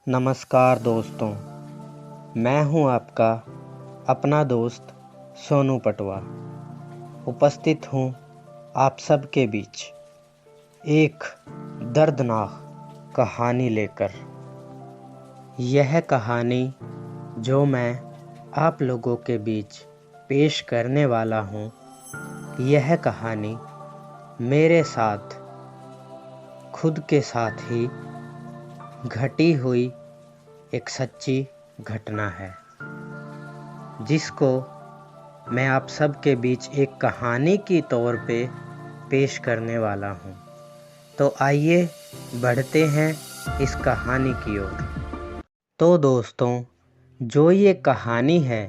नमस्कार दोस्तों, मैं हूं आपका अपना दोस्त सोनू पटवा। उपस्थित हूं आप सबके बीच एक दर्दनाक कहानी लेकर। यह कहानी जो मैं आप लोगों के बीच पेश करने वाला हूं, यह कहानी मेरे साथ खुद के साथ ही घटी हुई एक सच्ची घटना है, जिसको मैं आप सबके बीच एक कहानी की तौर पे पेश करने वाला हूँ। तो आइए बढ़ते हैं इस कहानी की ओर। तो दोस्तों, जो ये कहानी है,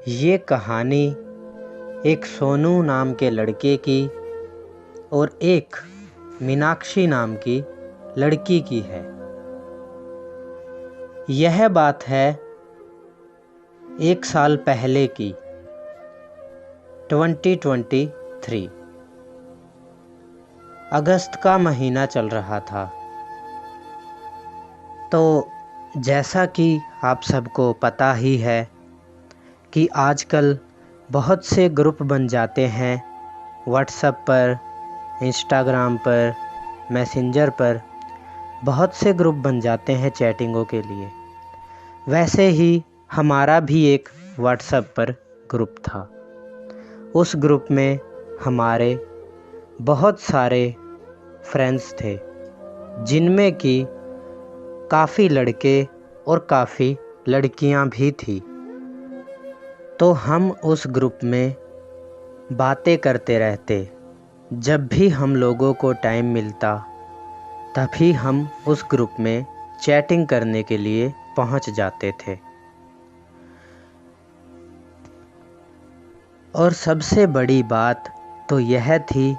ये कहानी एक सोनू नाम के लड़के की और एक मीनाक्षी नाम की लड़की की है। यह बात है 1 साल पहले की, 2023 अगस्त का महीना चल रहा था। तो जैसा कि आप सबको पता ही है कि आजकल बहुत से ग्रुप बन जाते हैं व्हाट्सएप पर, इंस्टाग्राम पर, मैसेंजर पर बहुत से ग्रुप बन जाते हैं चैटिंगों के लिए। वैसे ही हमारा भी एक व्हाट्सएप पर ग्रुप था। उस ग्रुप में हमारे बहुत सारे फ्रेंड्स थे, जिनमें कि काफ़ी लड़के और काफ़ी लड़कियां भी थी। तो हम उस ग्रुप में बातें करते रहते। जब भी हम लोगों को टाइम मिलता, तभी हम उस ग्रुप में चैटिंग करने के लिए पहुंच जाते थे। और सबसे बड़ी बात तो यह थी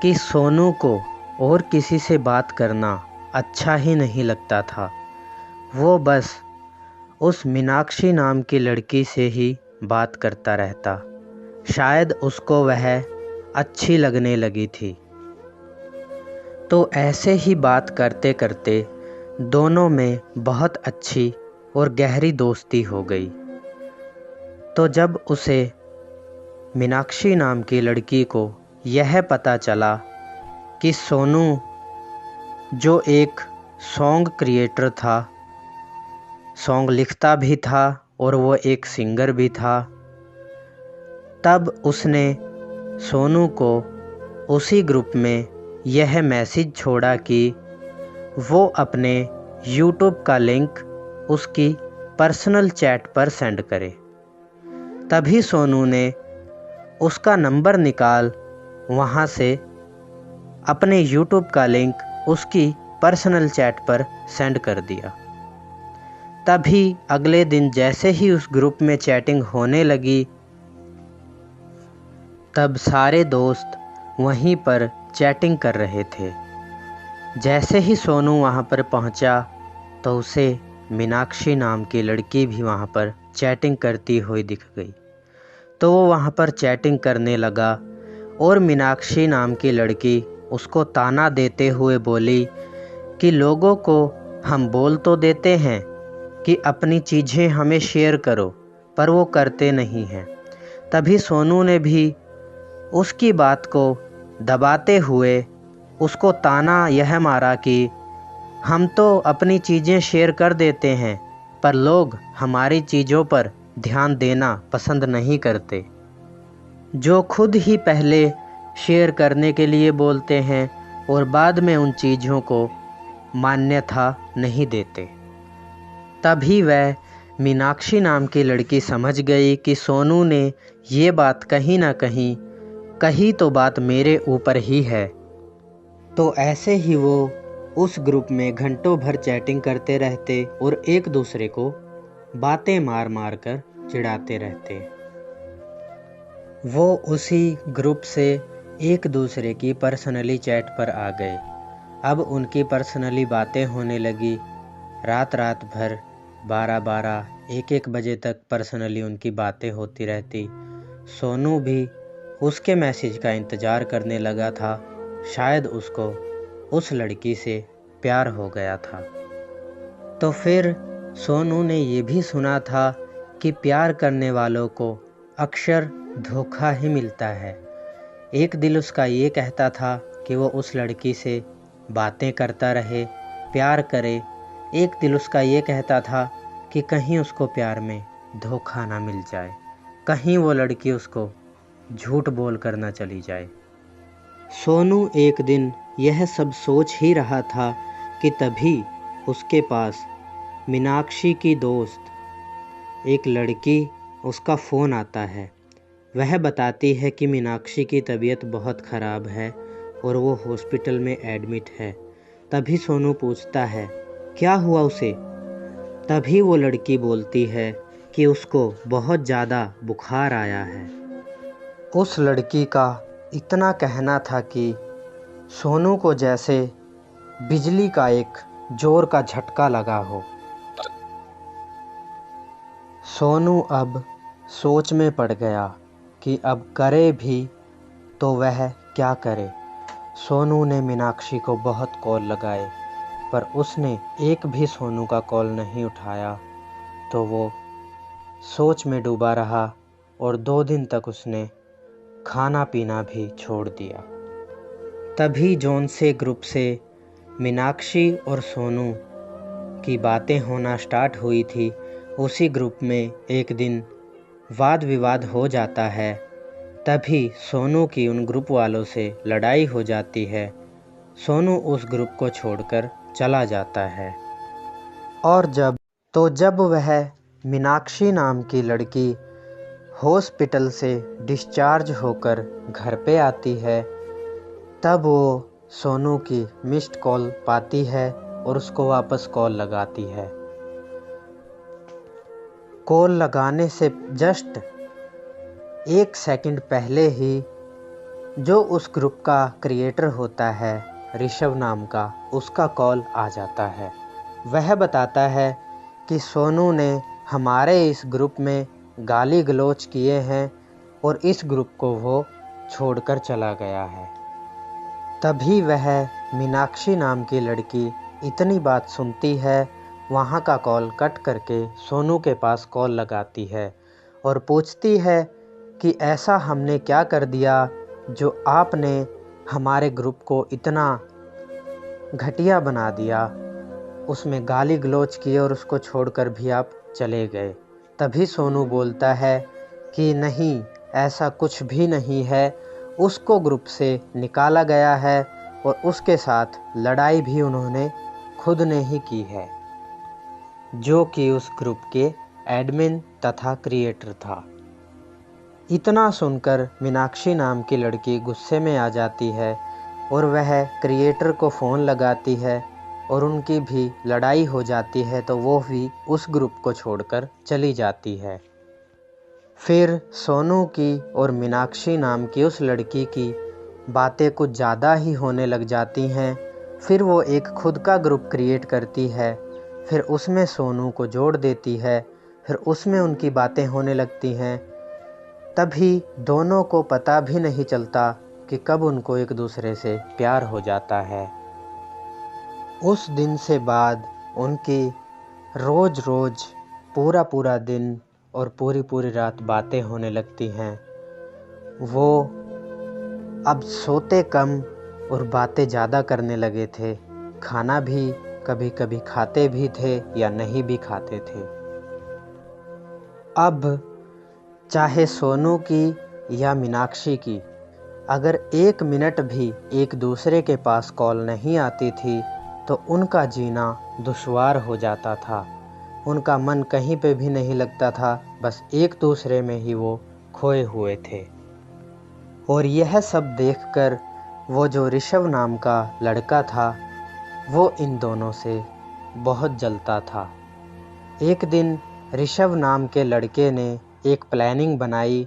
कि सोनू को और किसी से बात करना अच्छा ही नहीं लगता था। वो बस उस मीनाक्षी नाम की लड़की से ही बात करता रहता। शायद उसको वह अच्छी लगने लगी थी। तो ऐसे ही बात करते करते दोनों में बहुत अच्छी और गहरी दोस्ती हो गई। तो जब उसे मीनाक्षी नाम की लड़की को यह पता चला कि सोनू जो एक सॉन्ग क्रिएटर था, सॉन्ग लिखता भी था और वो एक सिंगर भी था, तब उसने सोनू को उसी ग्रुप में यह मैसेज छोड़ा कि वो अपने यूट्यूब का लिंक उसकी पर्सनल चैट पर सेंड करे। तभी सोनू ने उसका नंबर निकाल वहाँ से अपने यूट्यूब का लिंक उसकी पर्सनल चैट पर सेंड कर दिया। तभी अगले दिन जैसे ही उस ग्रुप में चैटिंग होने लगी, तब सारे दोस्त वहीं पर चैटिंग कर रहे थे। जैसे ही सोनू वहाँ पर पहुँचा, तो उसे मीनाक्षी नाम की लड़की भी वहाँ पर चैटिंग करती हुई दिख गई। तो वो वहाँ पर चैटिंग करने लगा और मीनाक्षी नाम की लड़की उसको ताना देते हुए बोली कि लोगों को हम बोल तो देते हैं कि अपनी चीज़ें हमें शेयर करो, पर वो करते नहीं हैं। तभी सोनू ने भी उसकी बात को दबाते हुए उसको ताना यह मारा कि हम तो अपनी चीज़ें शेयर कर देते हैं, पर लोग हमारी चीज़ों पर ध्यान देना पसंद नहीं करते। जो खुद ही पहले शेयर करने के लिए बोलते हैं और बाद में उन चीज़ों को मान्यता नहीं देते। तभी वह मीनाक्षी नाम की लड़की समझ गई कि सोनू ने ये बात कहीं ना कहीं तो बात मेरे ऊपर ही है। तो ऐसे ही वो उस ग्रुप में घंटों भर चैटिंग करते रहते और एक दूसरे को बातें मार मार कर चिढ़ाते रहते। वो उसी ग्रुप से एक दूसरे की पर्सनली चैट पर आ गए। अब उनकी पर्सनली बातें होने लगी। रात रात भर 12-12, 1-1 बजे तक पर्सनली उनकी बातें होती रहती। सोनू भी उसके मैसेज का इंतज़ार करने लगा था। शायद उसको उस लड़की से प्यार हो गया था। तो फिर सोनू ने ये भी सुना था कि प्यार करने वालों को अक्सर धोखा ही मिलता है। एक दिल उसका ये कहता था कि वो उस लड़की से बातें करता रहे, प्यार करे। एक दिल उसका ये कहता था कि कहीं उसको प्यार में धोखा ना मिल जाए, कहीं वो लड़की उसको झूठ बोल कर ना चली जाए। सोनू एक दिन यह सब सोच ही रहा था कि तभी उसके पास मीनाक्षी की दोस्त एक लड़की उसका फ़ोन आता है। वह बताती है कि मीनाक्षी की तबीयत बहुत ख़राब है और वो हॉस्पिटल में एडमिट है। तभी सोनू पूछता है क्या हुआ उसे। तभी वो लड़की बोलती है कि उसको बहुत ज़्यादा बुखार आया है। उस लड़की का इतना कहना था कि सोनू को जैसे बिजली का एक जोर का झटका लगा हो। सोनू अब सोच में पड़ गया कि अब करे भी तो वह क्या करे। सोनू ने मीनाक्षी को बहुत कॉल लगाए, पर उसने एक भी सोनू का कॉल नहीं उठाया। तो वो सोच में डूबा रहा और 2 दिन तक उसने खाना पीना भी छोड़ दिया। तभी जौन से ग्रुप से मीनाक्षी और सोनू की बातें होना स्टार्ट हुई थी, उसी ग्रुप में एक दिन वाद विवाद हो जाता है। तभी सोनू की उन ग्रुप वालों से लड़ाई हो जाती है। सोनू उस ग्रुप को छोड़कर चला जाता है। और जब वह मीनाक्षी नाम की लड़की हॉस्पिटल से डिस्चार्ज होकर घर पे आती है, तब वो सोनू की मिस्ड कॉल पाती है और उसको वापस कॉल लगाती है। कॉल लगाने से जस्ट 1 सेकंड पहले ही जो उस ग्रुप का क्रिएटर होता है ऋषभ नाम का, उसका कॉल आ जाता है। वह बताता है कि सोनू ने हमारे इस ग्रुप में गाली गलौज किए हैं और इस ग्रुप को वो छोड़कर चला गया है। तभी वह मीनाक्षी नाम की लड़की इतनी बात सुनती है, वहाँ का कॉल कट करके सोनू के पास कॉल लगाती है और पूछती है कि ऐसा हमने क्या कर दिया जो आपने हमारे ग्रुप को इतना घटिया बना दिया, उसमें गाली गलौज किए और उसको छोड़कर भी आप चले गए। तभी सोनू बोलता है कि नहीं, ऐसा कुछ भी नहीं है, उसको ग्रुप से निकाला गया है और उसके साथ लड़ाई भी उन्होंने खुद ने ही की है, जो कि उस ग्रुप के एडमिन तथा क्रिएटर था। इतना सुनकर मीनाक्षी नाम की लड़की गुस्से में आ जाती है और वह क्रिएटर को फ़ोन लगाती है और उनकी भी लड़ाई हो जाती है। तो वो भी उस ग्रुप को छोड़कर चली जाती है। फिर सोनू की और मीनाक्षी नाम की उस लड़की की बातें कुछ ज़्यादा ही होने लग जाती हैं। फिर वो एक खुद का ग्रुप क्रिएट करती है, फिर उसमें सोनू को जोड़ देती है, फिर उसमें उनकी बातें होने लगती हैं। तभी दोनों को पता भी नहीं चलता कि कब उनको एक दूसरे से प्यार हो जाता है। उस दिन से बाद उनकी रोज़ रोज़ पूरा पूरा दिन और पूरी पूरी रात बातें होने लगती हैं। वो अब सोते कम और बातें ज़्यादा करने लगे थे। खाना भी कभी कभी खाते भी थे या नहीं भी खाते थे। अब चाहे सोनू की या मीनाक्षी की अगर 1 मिनट भी एक दूसरे के पास कॉल नहीं आती थी तो उनका जीना दुश्वार हो जाता था। उनका मन कहीं पे भी नहीं लगता था, बस एक दूसरे में ही वो खोए हुए थे। और यह सब देखकर वो जो ऋषभ नाम का लड़का था, वो इन दोनों से बहुत जलता था। एक दिन ऋषभ नाम के लड़के ने एक प्लानिंग बनाई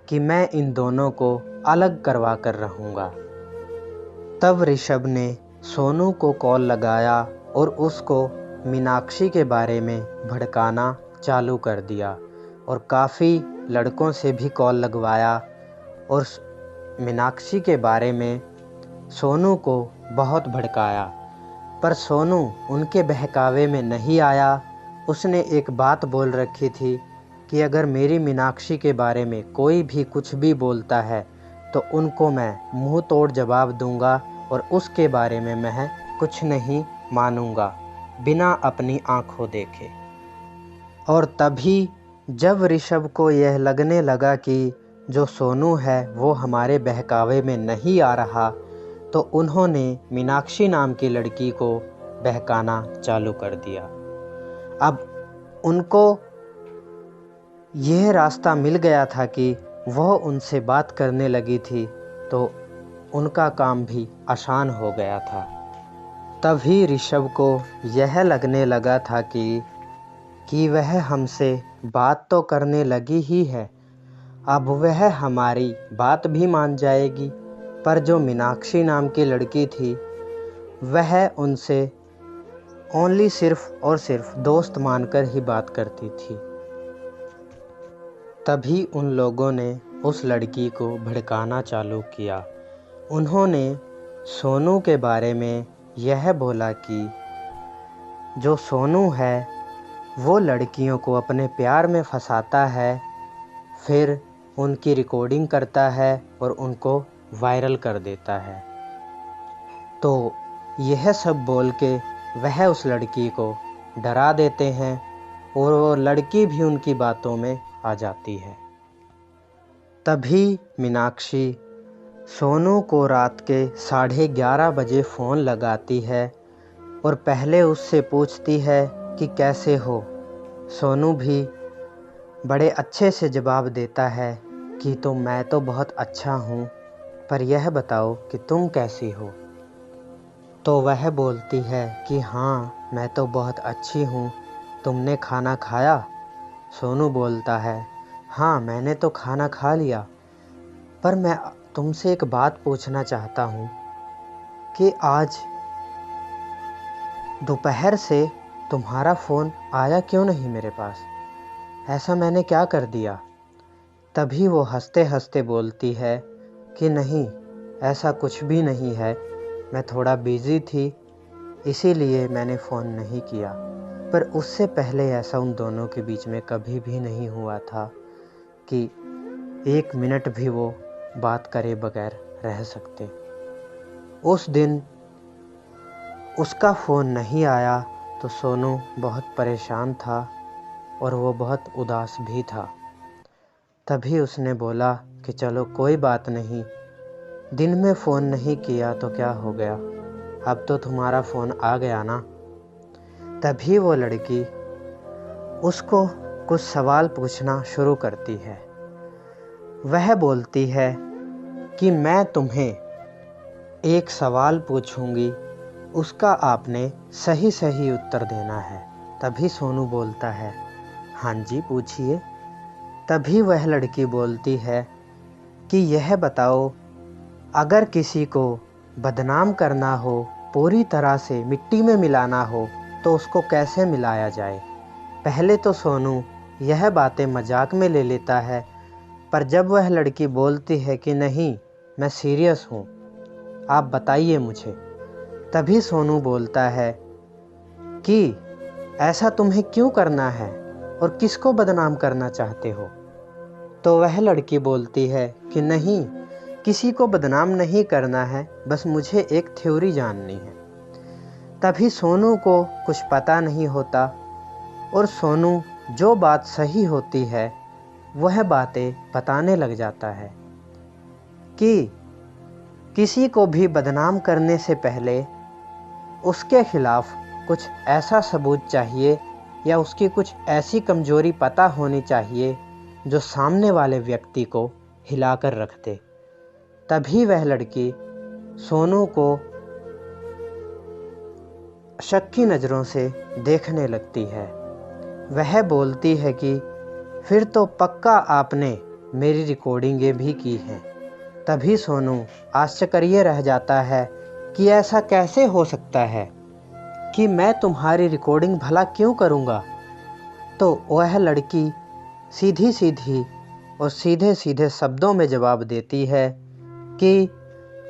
कि मैं इन दोनों को अलग करवा कर रहूँगा। तब ऋषभ ने सोनू को कॉल लगाया और उसको मीनाक्षी के बारे में भड़काना चालू कर दिया और काफ़ी लड़कों से भी कॉल लगवाया और मीनाक्षी के बारे में सोनू को बहुत भड़काया। पर सोनू उनके बहकावे में नहीं आया। उसने एक बात बोल रखी थी कि अगर मेरी मीनाक्षी के बारे में कोई भी कुछ भी बोलता है तो उनको मैं मुंह तोड़ जवाब दूंगा और उसके बारे में मैं कुछ नहीं मानूंगा बिना अपनी आंखों देखे। और तभी जब ऋषभ को यह लगने लगा कि जो सोनू है वो हमारे बहकावे में नहीं आ रहा, तो उन्होंने मीनाक्षी नाम की लड़की को बहकाना चालू कर दिया। अब उनको यह रास्ता मिल गया था कि वह उनसे बात करने लगी थी, तो उनका काम भी आसान हो गया था। तभी ऋषभ को यह लगने लगा था कि वह हमसे बात तो करने लगी ही है, अब वह हमारी बात भी मान जाएगी। पर जो मीनाक्षी नाम की लड़की थी वह उनसे ओनली सिर्फ और सिर्फ दोस्त मानकर ही बात करती थी। तभी उन लोगों ने उस लड़की को भड़काना चालू किया। उन्होंने सोनू के बारे में यह बोला कि जो सोनू है वो लड़कियों को अपने प्यार में फंसाता है, फिर उनकी रिकॉर्डिंग करता है और उनको वायरल कर देता है। तो यह सब बोल के वह उस लड़की को डरा देते हैं और वो लड़की भी उनकी बातों में आ जाती है। तभी मीनाक्षी सोनू को रात के 11:30 बजे फ़ोन लगाती है और पहले उससे पूछती है कि कैसे हो। सोनू भी बड़े अच्छे से जवाब देता है कि मैं तो बहुत अच्छा हूँ, पर यह बताओ कि तुम कैसी हो। तो वह बोलती है कि हाँ मैं तो बहुत अच्छी हूँ, तुमने खाना खाया। सोनू बोलता है हाँ मैंने तो खाना खा लिया, पर मैं तुमसे एक बात पूछना चाहता हूँ कि आज दोपहर से तुम्हारा फ़ोन आया क्यों नहीं मेरे पास, ऐसा मैंने क्या कर दिया। तभी वो हंसते हंसते बोलती है कि नहीं ऐसा कुछ भी नहीं है, मैं थोड़ा बिज़ी थी इसीलिए मैंने फ़ोन नहीं किया। पर उससे पहले ऐसा उन दोनों के बीच में कभी भी नहीं हुआ था कि 1 मिनट भी वो बात करे बगैर रह सकते। उस दिन उसका फ़ोन नहीं आया तो सोनू बहुत परेशान था और वो बहुत उदास भी था। तभी उसने बोला कि चलो कोई बात नहीं, दिन में फ़ोन नहीं किया तो क्या हो गया, अब तो तुम्हारा फ़ोन आ गया ना। तभी वो लड़की उसको कुछ सवाल पूछना शुरू करती है। वह बोलती है कि मैं तुम्हें एक सवाल पूछूंगी, उसका आपने सही सही उत्तर देना है। तभी सोनू बोलता है हाँ जी पूछिए। तभी वह लड़की बोलती है कि यह बताओ, अगर किसी को बदनाम करना हो, पूरी तरह से मिट्टी में मिलाना हो, तो उसको कैसे मिलाया जाए। पहले तो सोनू यह बातें मजाक में ले लेता है, पर जब वह लड़की बोलती है कि नहीं मैं सीरियस हूँ, आप बताइए मुझे, तभी सोनू बोलता है कि ऐसा तुम्हें क्यों करना है और किसको बदनाम करना चाहते हो। तो वह लड़की बोलती है कि नहीं किसी को बदनाम नहीं करना है, बस मुझे एक थ्योरी जाननी है। तभी सोनू को कुछ पता नहीं होता और सोनू जो बात सही होती है वह बातें बताने लग जाता है कि किसी को भी बदनाम करने से पहले उसके खिलाफ कुछ ऐसा सबूत चाहिए या उसकी कुछ ऐसी कमजोरी पता होनी चाहिए जो सामने वाले व्यक्ति को हिलाकर रख दे। तभी वह लड़की सोनू को शक की नज़रों से देखने लगती है। वह बोलती है कि फिर तो पक्का आपने मेरी रिकॉर्डिंगें भी की हैं। तभी सोनू आश्चर्य रह जाता है कि ऐसा कैसे हो सकता है कि मैं तुम्हारी रिकॉर्डिंग भला क्यों करूँगा। तो वह लड़की सीधी सीधी और सीधे सीधे शब्दों में जवाब देती है कि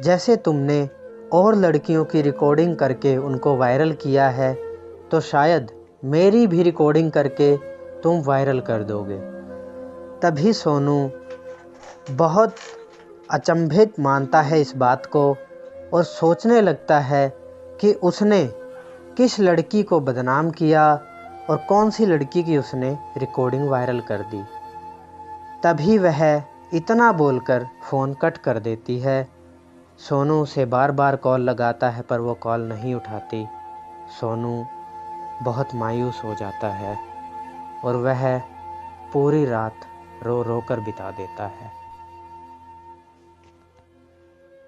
जैसे तुमने और लड़कियों की रिकॉर्डिंग करके उनको वायरल किया है तो शायद मेरी भी रिकॉर्डिंग करके तुम वायरल कर दोगे। तभी सोनू बहुत अचंभित मानता है इस बात को और सोचने लगता है कि उसने किस लड़की को बदनाम किया और कौन सी लड़की की उसने रिकॉर्डिंग वायरल कर दी। तभी वह इतना बोलकर फ़ोन कट कर देती है। सोनू उसे बार बार कॉल लगाता है पर वो कॉल नहीं उठाती। सोनू बहुत मायूस हो जाता है और वह पूरी रात रो रो कर बिता देता है,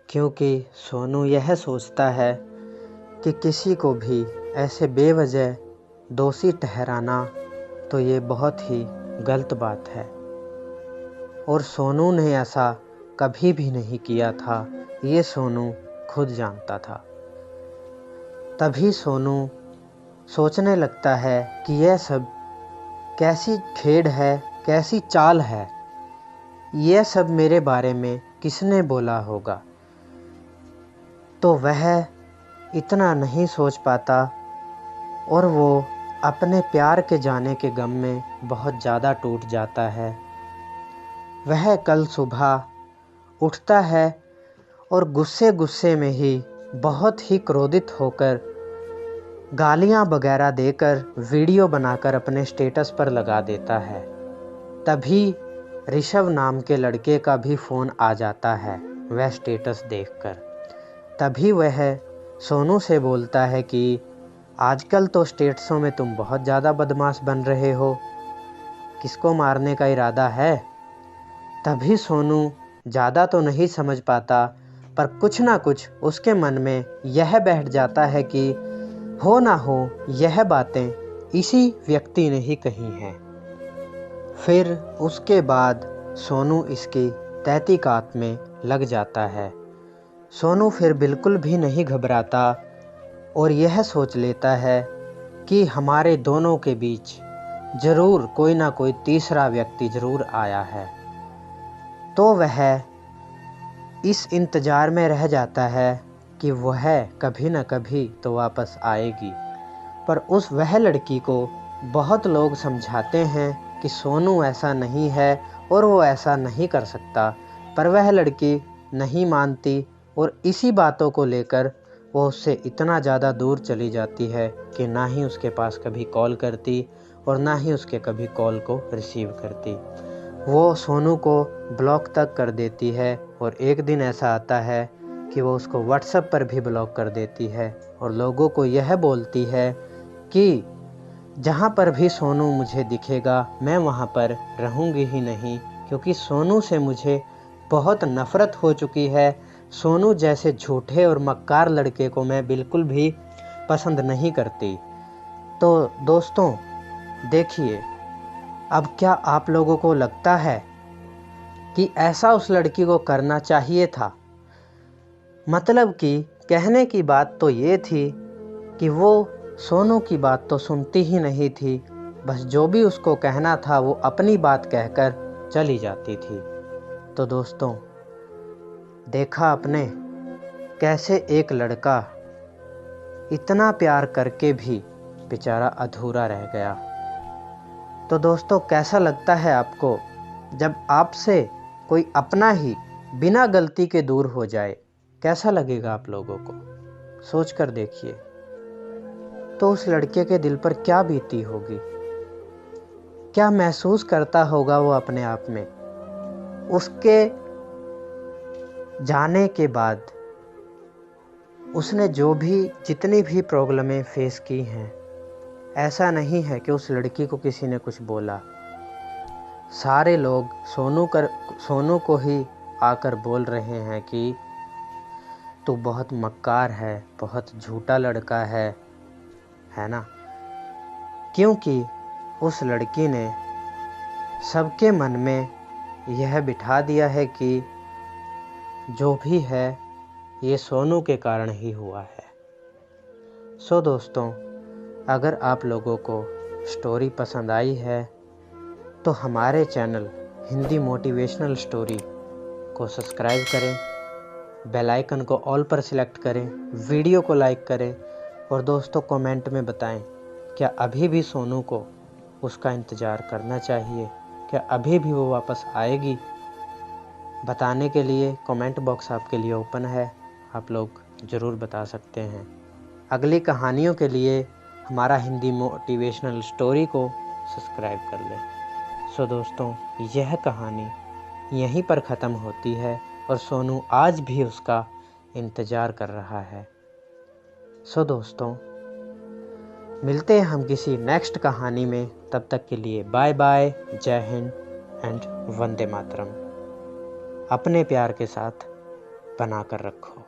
क्योंकि सोनू यह सोचता है कि किसी को भी ऐसे बेवजह दोषी ठहराना तो ये बहुत ही गलत बात है और सोनू ने ऐसा कभी भी नहीं किया था, ये सोनू खुद जानता था। तभी सोनू सोचने लगता है कि यह सब कैसी खेड है, कैसी चाल है, यह सब मेरे बारे में किसने बोला होगा। तो वह इतना नहीं सोच पाता और वो अपने प्यार के जाने के गम में बहुत ज़्यादा टूट जाता है। वह कल सुबह उठता है और गुस्से गुस्से में ही बहुत ही क्रोधित होकर गालियां वगैरह देकर वीडियो बनाकर अपने स्टेटस पर लगा देता है। तभी ऋषभ नाम के लड़के का भी फ़ोन आ जाता है वह स्टेटस देखकर। तभी वह सोनू से बोलता है कि आजकल तो स्टेटसों में तुम बहुत ज़्यादा बदमाश बन रहे हो, किसको मारने का इरादा है। तभी सोनू ज़्यादा तो नहीं समझ पाता पर कुछ ना कुछ उसके मन में यह बैठ जाता है कि हो ना हो यह बातें इसी व्यक्ति ने ही कही हैं। फिर उसके बाद सोनू इसकी तहकीकात में लग जाता है। सोनू फिर बिल्कुल भी नहीं घबराता और यह सोच लेता है कि हमारे दोनों के बीच ज़रूर कोई ना कोई तीसरा व्यक्ति ज़रूर आया है। तो वह इस इंतज़ार में रह जाता है कि वह कभी न कभी तो वापस आएगी। पर वह लड़की को बहुत लोग समझाते हैं कि सोनू ऐसा नहीं है और वो ऐसा नहीं कर सकता, पर वह लड़की नहीं मानती और इसी बातों को लेकर वो उससे इतना ज़्यादा दूर चली जाती है कि ना ही उसके पास कभी कॉल करती और ना ही उसके कभी कॉल को रिसीव करती। वो सोनू को ब्लॉक तक कर देती है और एक दिन ऐसा आता है कि वो उसको व्हाट्सएप पर भी ब्लॉक कर देती है और लोगों को यह बोलती है कि जहाँ पर भी सोनू मुझे दिखेगा मैं वहाँ पर रहूँगी ही नहीं, क्योंकि सोनू से मुझे बहुत नफ़रत हो चुकी है। सोनू जैसे झूठे और मक्कार लड़के को मैं बिल्कुल भी पसंद नहीं करती। तो दोस्तों देखिए, अब क्या आप लोगों को लगता है कि ऐसा उस लड़की को करना चाहिए था? मतलब कि कहने की बात तो ये थी कि वो सोनू की बात तो सुनती ही नहीं थी, बस जो भी उसको कहना था वो अपनी बात कहकर चली जाती थी। तो दोस्तों देखा आपने कैसे एक लड़का इतना प्यार करके भी बेचारा अधूरा रह गया। तो दोस्तों कैसा लगता है आपको जब आपसे कोई अपना ही बिना गलती के दूर हो जाए? कैसा लगेगा आप लोगों को? सोच कर देखिए। तो उस लड़के के दिल पर क्या बीती होगी, क्या महसूस करता होगा वो अपने आप में। उसके जाने के बाद उसने जो भी जितनी भी प्रॉब्लमें फेस की हैं, ऐसा नहीं है कि उस लड़की को किसी ने कुछ बोला। सारे लोग सोनू को ही आकर बोल रहे हैं कि तू बहुत मक्कार है, बहुत झूठा लड़का है ना। क्योंकि उस लड़की ने सबके मन में यह बिठा दिया है कि जो भी है ये सोनू के कारण ही हुआ है। सो दोस्तों अगर आप लोगों को स्टोरी पसंद आई है तो हमारे चैनल हिंदी मोटिवेशनल स्टोरी को सब्सक्राइब करें बेल आइकन को ऑल पर सिलेक्ट करें, वीडियो को लाइक करें और दोस्तों कमेंट में बताएं क्या अभी भी सोनू को उसका इंतज़ार करना चाहिए, क्या अभी भी वो वापस आएगी। बताने के लिए कमेंट बॉक्स आपके लिए ओपन है, आप लोग ज़रूर बता सकते हैं। अगली कहानियों के लिए हमारा हिंदी मोटिवेशनल स्टोरी को सब्सक्राइब कर लें। सो दोस्तों, यह कहानी यहीं पर ख़त्म होती है और सोनू आज भी उसका इंतज़ार कर रहा है। सो दोस्तों, मिलते हैं हम किसी नेक्स्ट कहानी में। तब तक के लिए बाय बाय, जय हिंद एंड वंदे मातरम। अपने प्यार के साथ बना कर रखो।